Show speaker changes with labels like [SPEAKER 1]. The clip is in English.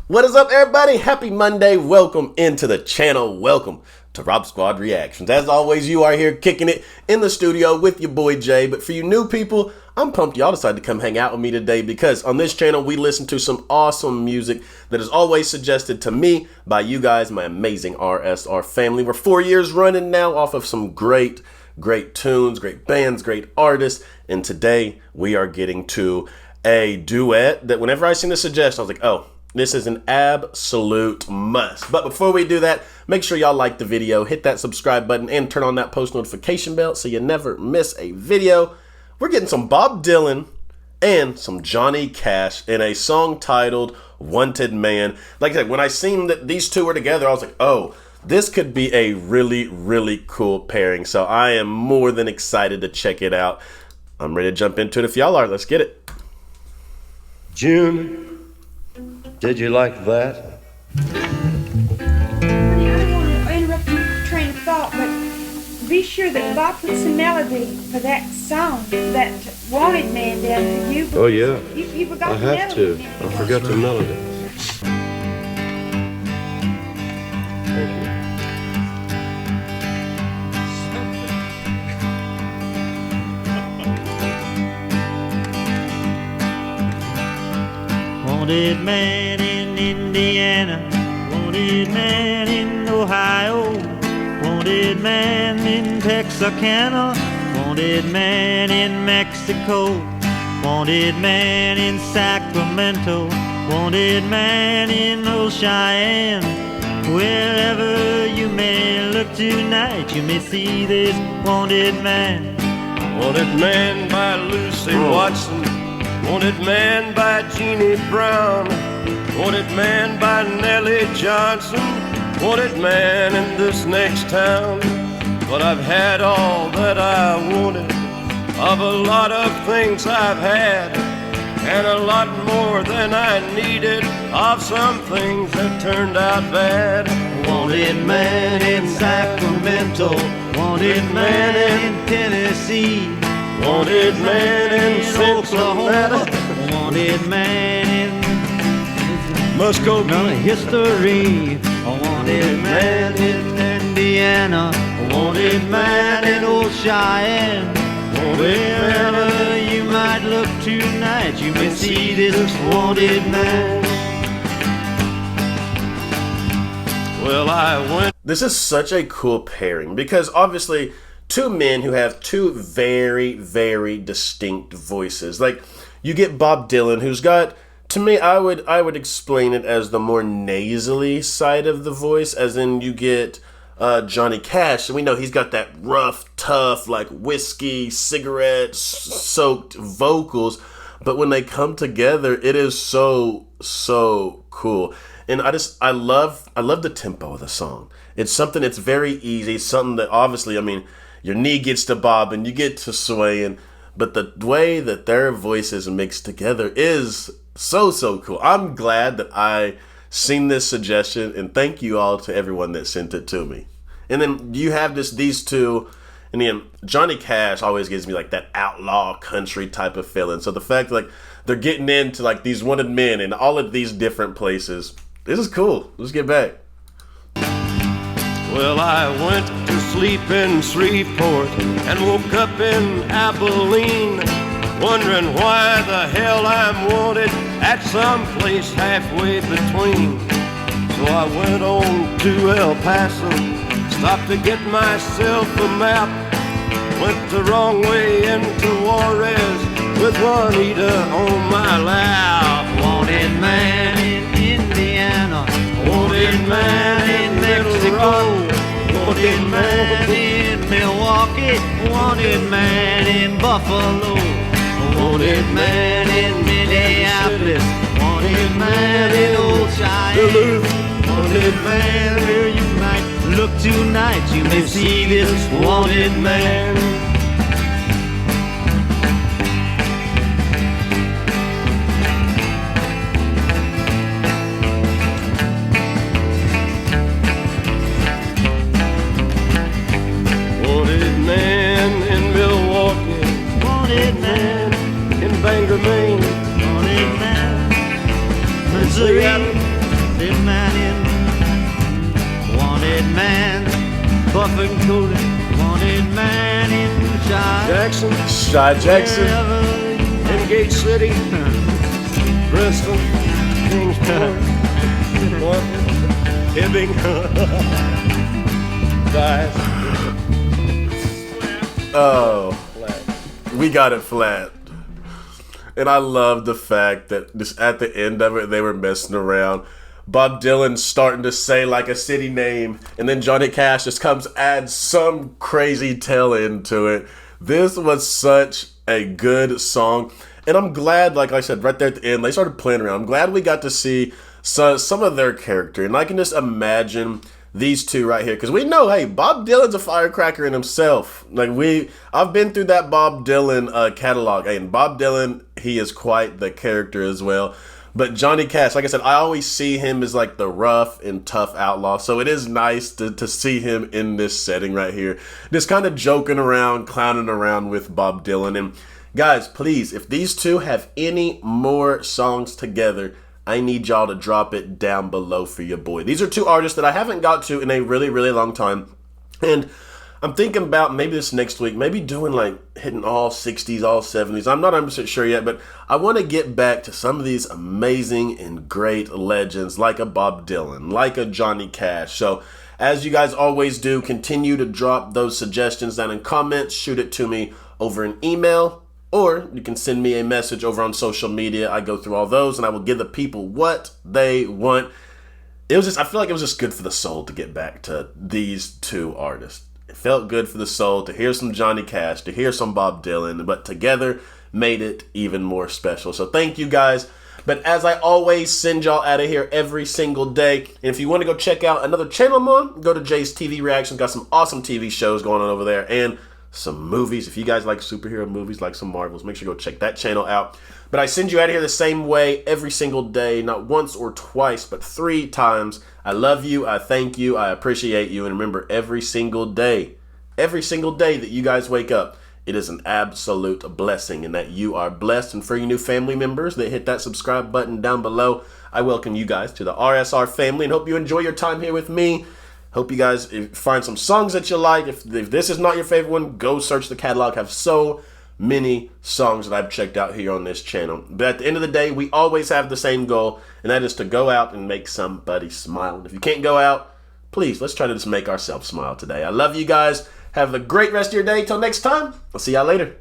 [SPEAKER 1] What is up, everybody? Happy Monday. Welcome into the channel. Welcome to Rob Squad Reactions. As always, you are here kicking it in the studio with your boy Jay. But for you new people, I'm pumped y'all decided to come hang out with me today because on this channel, we listen to some awesome music that is always suggested to me by you guys, my amazing RSR family. We're 4 years running now off of some great tunes, great bands, great artists. And today we are getting to a duet that whenever I seen the suggestion, I was like, oh, this is an absolute must. But before we do that, make sure y'all like the video, hit that subscribe button, and turn on that post notification bell so you never miss a video. We're getting some Bob Dylan and some Johnny Cash in a song titled Wanted Man. Like I said, when I seen that these two were together, I was like, oh, this could be a really cool pairing. So I am more than excited to check it out. I'm ready to jump into it if y'all are. Let's get it.
[SPEAKER 2] June, did you like that?
[SPEAKER 3] Honey, I don't want to interrupt your train of thought, but be sure that Bob puts the melody for that song, that Wanted Man down for you.
[SPEAKER 2] Oh yeah,
[SPEAKER 3] You forgot
[SPEAKER 2] I
[SPEAKER 3] the
[SPEAKER 2] have
[SPEAKER 3] melody.
[SPEAKER 2] to. I forgot the melody. Thank you.
[SPEAKER 4] Wanted man in Indiana, wanted man in Ohio, wanted man in Texarkana, wanted man in Mexico, wanted man in Sacramento, wanted man in Old Cheyenne. Wherever you may look tonight, you may see this wanted man.
[SPEAKER 2] Wanted man by Lucy Watson, wanted man by Jeannie Brown, wanted man by Nellie Johnson, wanted man in this next town. But I've had all that I wanted of a lot of things I've had, and a lot more than I needed of some things that turned out bad.
[SPEAKER 4] Wanted man in Sacramento, wanted man in Tennessee,
[SPEAKER 2] Wanted man in
[SPEAKER 4] Oklahoma,
[SPEAKER 2] Cincinnati,
[SPEAKER 4] wanted man in
[SPEAKER 2] Muscogee,
[SPEAKER 4] history, wanted man in Indiana, wanted man in Old Cheyenne. Wherever you might look tonight, you may see this wanted man.
[SPEAKER 2] Well, I went.
[SPEAKER 1] This is such a cool pairing because obviously two men who have two very distinct voices. Like you get Bob Dylan, who's got, to me, I would explain it as the more nasally side of the voice, as in you get Johnny Cash, and we know he's got that rough, tough, like whiskey, cigarette soaked vocals, but when they come together, it is so cool. And I love the tempo of the song. It's something that's very easy, something that obviously, I mean, your knee gets to bob and you get to swaying, but the way that their voices mix together is so cool. I'm glad that I seen this suggestion, and thank you all to everyone that sent it to me. And then you have these two, and then Johnny Cash always gives me like that outlaw country type of feeling. So the fact like they're getting into like these wanted men in all of these different places, this is cool. Let's get back.
[SPEAKER 2] Well, I went to sleep in Shreveport and woke up in Abilene, wondering why the hell I'm wanted at some place halfway between. So I went on to El Paso, stopped to get myself a map, went the wrong way into Juarez with Juanita on my lap.
[SPEAKER 4] Wanted man in Indiana, wanted man in Mexico, wanted man in Milwaukee, wanted man in Buffalo, wanted man in Minneapolis, wanted man in Old Cheyenne, wanted man where you might look tonight, you may see this wanted man.
[SPEAKER 2] Wanted man in Milwaukee,
[SPEAKER 4] Wanted man
[SPEAKER 2] in Bangor, Maine,
[SPEAKER 4] wanted man, Missouri, wanted man buff and coated, wanted man in
[SPEAKER 2] Jackson,
[SPEAKER 1] Shy Jackson.
[SPEAKER 2] Gate City, Bristol, Kingsport, Hibbing, Dice.
[SPEAKER 1] Oh, we got it flat. And I love the fact that just at the end of it, they were messing around. Bob Dylan starting to say like a city name, and then Johnny Cash just comes, adds some crazy tell into it. This was such a good song. And I'm glad, like I said, right there at the end, they started playing around. I'm glad we got to see some of their character. And I can just imagine these two right here. Because we know, hey, Bob Dylan's a firecracker in himself. I've been through that Bob Dylan catalog. Hey, and Bob Dylan, he is quite the character as well. But Johnny Cash, like I said, I always see him as like the rough and tough outlaw. So it is nice to see him in this setting right here. Just kind of joking around, clowning around with Bob Dylan. And guys, please, if these two have any more songs together, I need y'all to drop it down below for your boy. These are two artists that I haven't got to in a really, really long time. And I'm thinking about maybe this next week, maybe doing like hitting all 60s, all 70s. I'm not 100% sure yet, but I want to get back to some of these amazing and great legends like a Bob Dylan, like a Johnny Cash. So as you guys always do, continue to drop those suggestions down in comments. Shoot it to me over an email, or you can send me a message over on social media. I go through all those and I will give the people what they want. I feel like it was just good for the soul to get back to these two artists. It felt good for the soul to hear some Johnny Cash, to hear some Bob Dylan, but together made it even more special. So thank you guys. But as I always send y'all out of here every single day. And if you want to go check out another channel I'm on, go to Jay's TV Reactions. Got some awesome TV shows going on over there and some movies. If you guys like superhero movies, like some Marvels, make sure to go check that channel out. But I send you out of here the same way every single day, not once or twice, but 3 times. I love you, I thank you, I appreciate you, and remember every single day that you guys wake up, it is an absolute blessing, and that you are blessed. And for you new family members that hit that subscribe button down below, I welcome you guys to the RSR family and hope you enjoy your time here with me. Hope you guys find some songs that you like. If this is not your favorite one, go search the catalog. I have so many songs that I've checked out here on this channel. But at the end of the day, we always have the same goal, and that is to go out and make somebody smile. And if you can't go out, please, let's try to just make ourselves smile today. I love you guys. Have a great rest of your day. Till next time, I'll see y'all later.